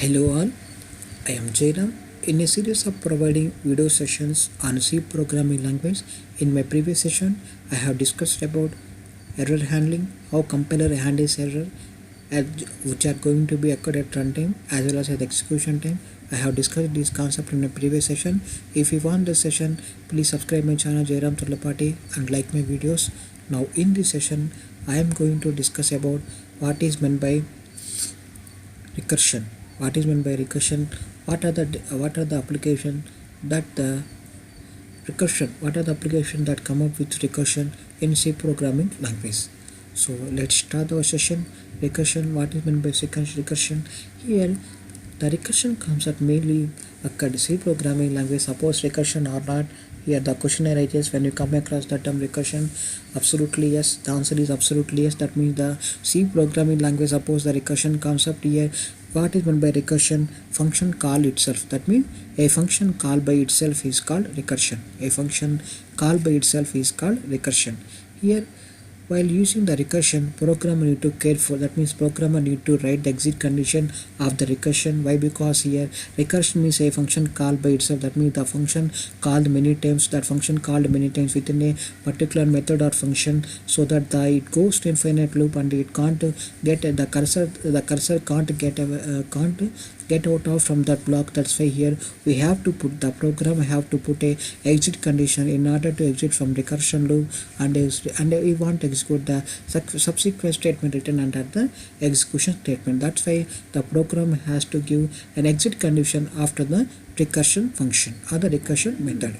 Hello all, I am Jairam. In a series of providing video sessions on C programming language, in my previous session I have discussed about error handling, how compiler handles error which are going to be occurred at runtime as well as at execution time. I have discussed this concept in a previous session. If you want this session, please subscribe my channel Jairam Turlapati and like my videos. Now in this session, I am going to discuss about what is meant by recursion. What is meant by recursion? What are the application that the recursion? What are the application that come up with recursion in C programming language? So let's start our session. Recursion. What is meant by recursion? Here, the recursion concept mainly occurred C programming language. Suppose recursion or not. Here the question arises when you come across the term recursion. Absolutely yes. The answer is absolutely yes. That means the C programming language suppose the recursion concept here. What is meant by recursion? Function call itself. That means a function call by itself is called recursion. A function call by itself is called recursion. Here, while using the recursion, programmer need to careful. That means programmer need to write the exit condition of the recursion. Why? Because here recursion means a function called by itself. That means the function called many times. That function called many times within a particular method or function, so that it goes to infinite loop and it can't get the cursor. The cursor can't get out of from that block. That's why here we have to put the program have to put a exit condition in order to exit from recursion loop, and we want to execute the subsequent statement written under the execution statement. That's why the program has to give an exit condition after the recursion function or the recursion method.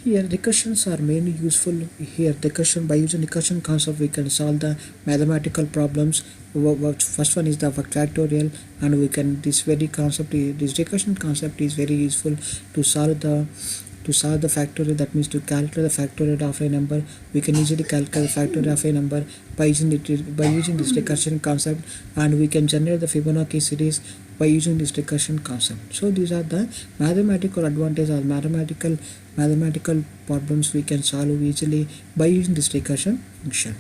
Here recursions are mainly useful. Here recursion, by using recursion concept we can solve the mathematical problems. First one is the factorial, and we can this recursion concept is very useful to solve the factorial. That means to calculate the factorial of a number. We can easily calculate the factorial of a number by using this recursion concept, and we can generate the Fibonacci series by using this recursion concept. So these are the mathematical advantages or mathematical problems we can solve easily by using this recursion function.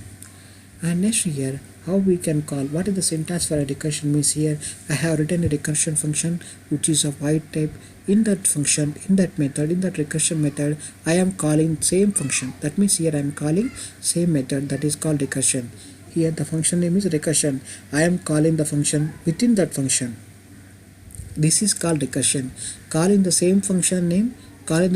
And next here, how we can call, what is the syntax for a recursion means. Here I have written a recursion function which is of void type. In that function, in that recursion method, I am calling same function. That means here I am calling same method, that is called recursion. Here the function name is recursion. I am calling the function within that function. This is called recursion. Calling the same function name within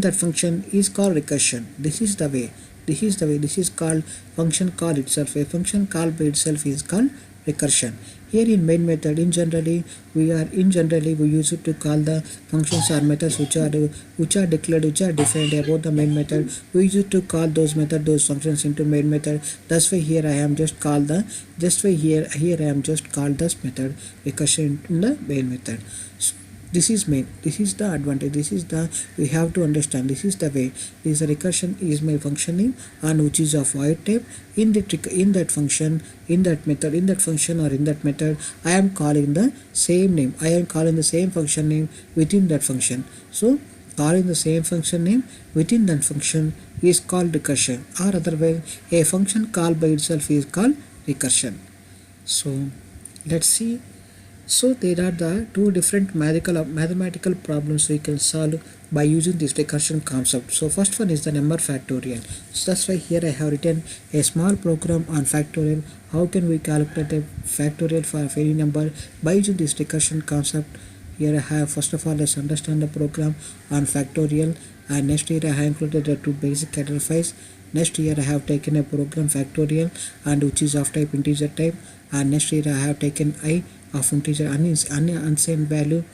that function is called recursion. This is the way. This is called function call itself. A function call by itself is called recursion. Here in main method, we use it to call the functions or methods which are defined about the main method. We use it to call those functions into main method. That's why here I am just called this method recursion in the main method. This is main. This is the advantage. We have to understand. This is the way. This recursion is my function name, and which is of void type. In that function, in that method, in that function or in that method, I am calling the same name. I am calling the same function name within that function. So calling the same function name within that function is called recursion, or otherwise a function called by itself is called recursion. So let's see. So there are the two different mathematical problems we can solve by using this recursion concept. So first one is the number factorial. So that's why here I have written a small program on factorial. How can we calculate a factorial for any number by using this recursion concept? Here I have, first of all, let's understand the program on factorial, and next here I have included the two basic header files. Next here I have taken a program factorial, and which is of type integer type, and next here I have taken I of integer unsigned value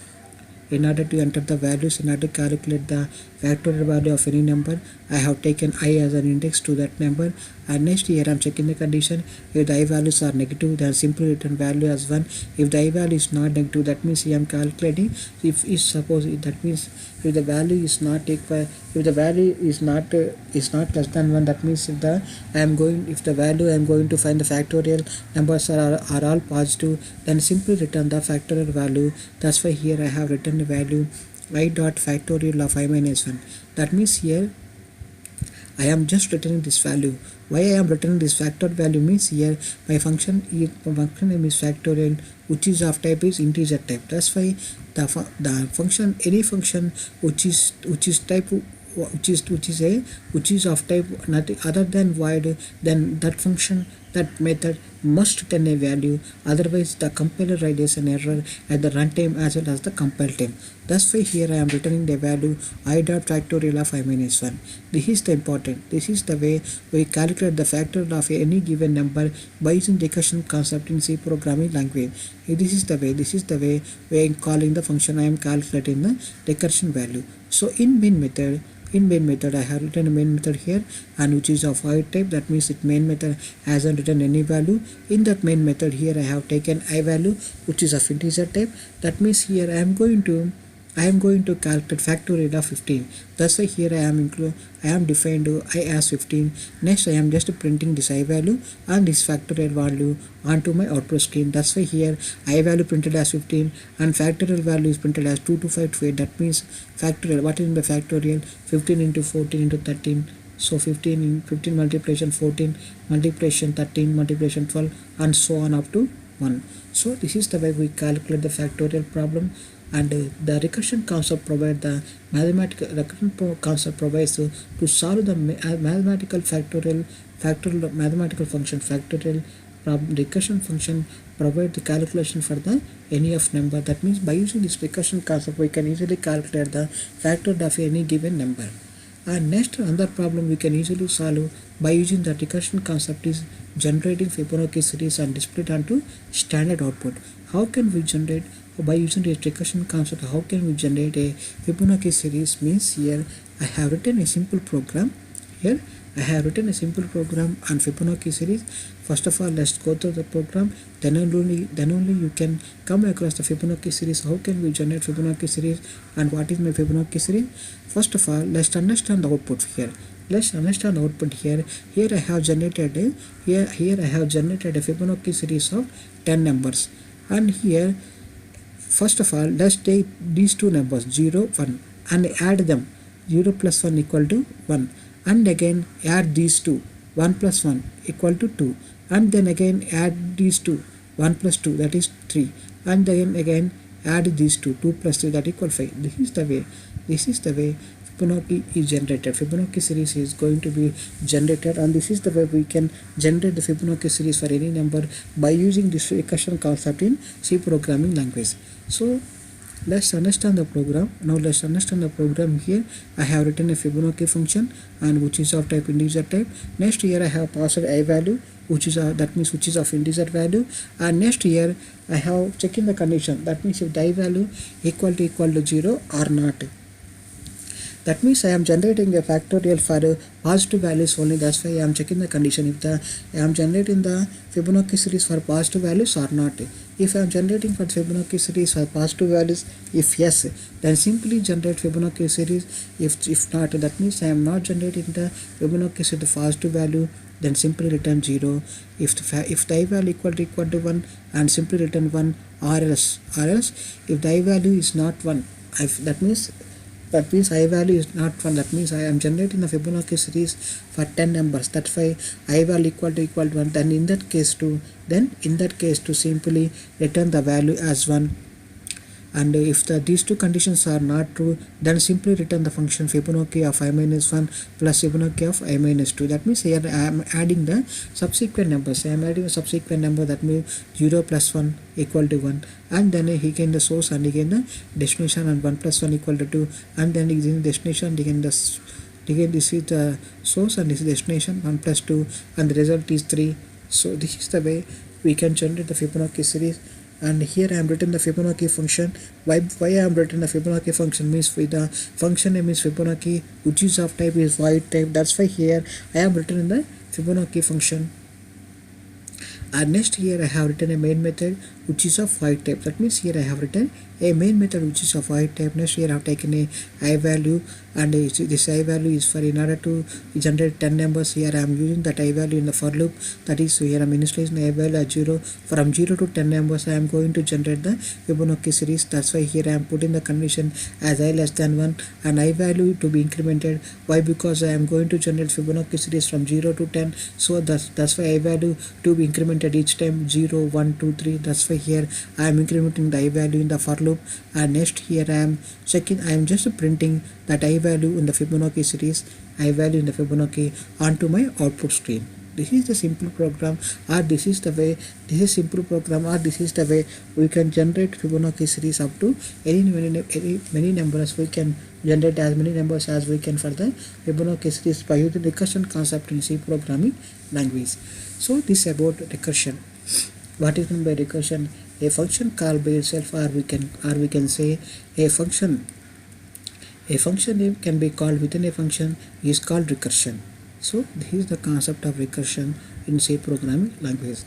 in order to enter the values. In order to calculate the factorial value of any number, I have taken I as an index to that number, and next here I am checking the condition. If the I values are negative, then simply return value as 1. If the I value is not negative, that means I am calculating if that means if the value is not equal, if the value is not less than 1, that means if the value I am going to find the factorial numbers are all positive, then simply return the factorial value. That's why here I have written the value I dot factorial of I minus 1. That means here I am just returning this value. Why I am returning this factor value means here my function name is factorial, which is of type is integer type. That's why the function, any function which is type which is of type nothing other than void, then that function, that method must return a value, otherwise the compiler writes an error at the runtime as well as the compile time. That's why here I am returning the value I dot factorial of I minus 1. This is the important. This is the way we calculate the factorial of any given number by using recursion concept in C programming language. This is the way. This is the way we are calling the function. I am calculating the recursion value. So in main method, I have written a main method here, and which is of void type. That means it main method hasn't written any value. In that main method here I have taken I value, which is of integer type. That means here I am going to calculate factorial of 15. That's why here I am defined I as 15. Next I am just printing this I value and this factorial value onto my output screen. That's why here I value printed as 15 and factorial value is printed as 22528. That means factorial, what is in the factorial? 15 into 14 into 13. So 15 multiplication 14 multiplication 13 multiplication 12 and so on up to 1. So this is the way we calculate the factorial problem. And the recursion concept provides the recursion concept provides to solve the mathematical mathematical function factorial problem. Recursion function provide the calculation for the any of number. That means by using this recursion concept we can easily calculate the factorial of any given number. And next, another problem we can easily solve by using the recursion concept is generating Fibonacci series and display it onto standard output. How can we generate? By using the recursion concept, how can we generate a Fibonacci series? Means here I have written a simple program. Here I have written a simple program on Fibonacci series. First of all, let's go through the program. Then only you can come across the Fibonacci series. How can we generate Fibonacci series and what is my Fibonacci series? First of all, let's understand the output here. Let's understand the output here. Here I have generated a Fibonacci series of 10 numbers, and here first of all let's take these two numbers 0 1 and add them. 0 plus 1 equal to 1, and again add these two. 1 plus 1 equal to 2, and then again add these two. 1 plus 2, that is 3, and then again add these two. 2 plus 3, that equal 5. This is the way Fibonacci is generated. Fibonacci series is going to be generated, and this is the way we can generate the Fibonacci series for any number by using this recursion concept in C programming language. So let's understand the program. Now let's understand the program. Here I have written a Fibonacci function, and which is of type integer type. Next here I have passed I value, which is which is of integer value, and next here I have checking the condition. That means if the I value equal to 0 or not. That means I am generating a factorial for positive values only. That's why I am checking the condition if I am generating the Fibonacci series for positive values or not. If I am generating for Fibonacci series for positive values, if yes, then simply generate Fibonacci series. If not, that means I am not generating the Fibonacci series for positive value, then simply return 0. If the I value equal to 1, and simply return 1, or else if the I value is not 1, that means I value is not 1. That means I am generating the Fibonacci series for 10 numbers. That's why I value equal to 1. Then in that case to simply return the value as 1. And if these two conditions are not true, then simply return the function Fibonacci of I minus 1 plus Fibonacci of I minus 2. That means here I am adding the subsequent numbers. I am adding a subsequent number, that means 0 plus 1 equal to 1, and then he gain the source and again the destination, and 1 plus 1 equal to 2, and then again the destination, again this is the source and this is destination, 1 plus 2, and the result is 3. So this is the way we can generate the Fibonacci series. And here I am written the Fibonacci function. Why I am written the Fibonacci function means with the function name is Fibonacci, which is of type is void type. That's why here I am written in the Fibonacci function. And next here I have written a main method which is of void type. That means here I have written a main method which is of void type. Next here I have taken a I value, and this I value is for in order to generate 10 numbers. Here I am using that I value in the for loop. That is, here I am initializing I value at 0. From 0 to 10 numbers I am going to generate the Fibonacci series. That's why here I am putting the condition as I less than 1 and I value to be incremented. Why? Because I am going to generate Fibonacci series from 0 to 10. So that's why I value to be incremented each time 0, 1, 2, 3. That's why here I am incrementing the I value in the for loop. And next here I am just printing that I value in the Fibonacci series, I value in the Fibonacci onto my output screen. This is the simple program, or this is the way, this is simple program, or this is the way we can generate Fibonacci series up to many numbers. We can generate as many numbers as we can for the Fibonacci series by using recursion concept in C programming language. So this is about recursion. What is meant by recursion? A function called by itself, or we can say a function. A function name can be called within a function is called recursion. So this is the concept of recursion in C programming language.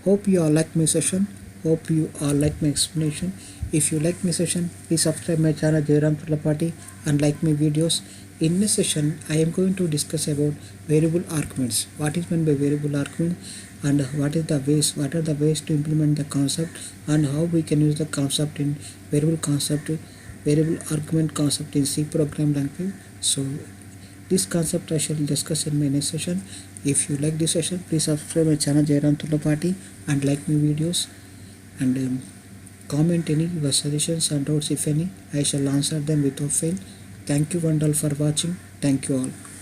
Hope you all like my session. Hope you all like my explanation. If you like my session, please subscribe my channel Jairam Tulapati and like my videos. In this session, I am going to discuss about variable arguments. What is meant by variable argument, and what are the ways to implement the concept, and how we can use the concept in variable argument concept in C program language. So this concept I shall discuss in my next session. If you like this session, please subscribe my channel Jairam Tulapati and like my videos, and comment any your suggestions and doubts if any. I shall answer them without fail. Thank you and all for watching. Thank you all.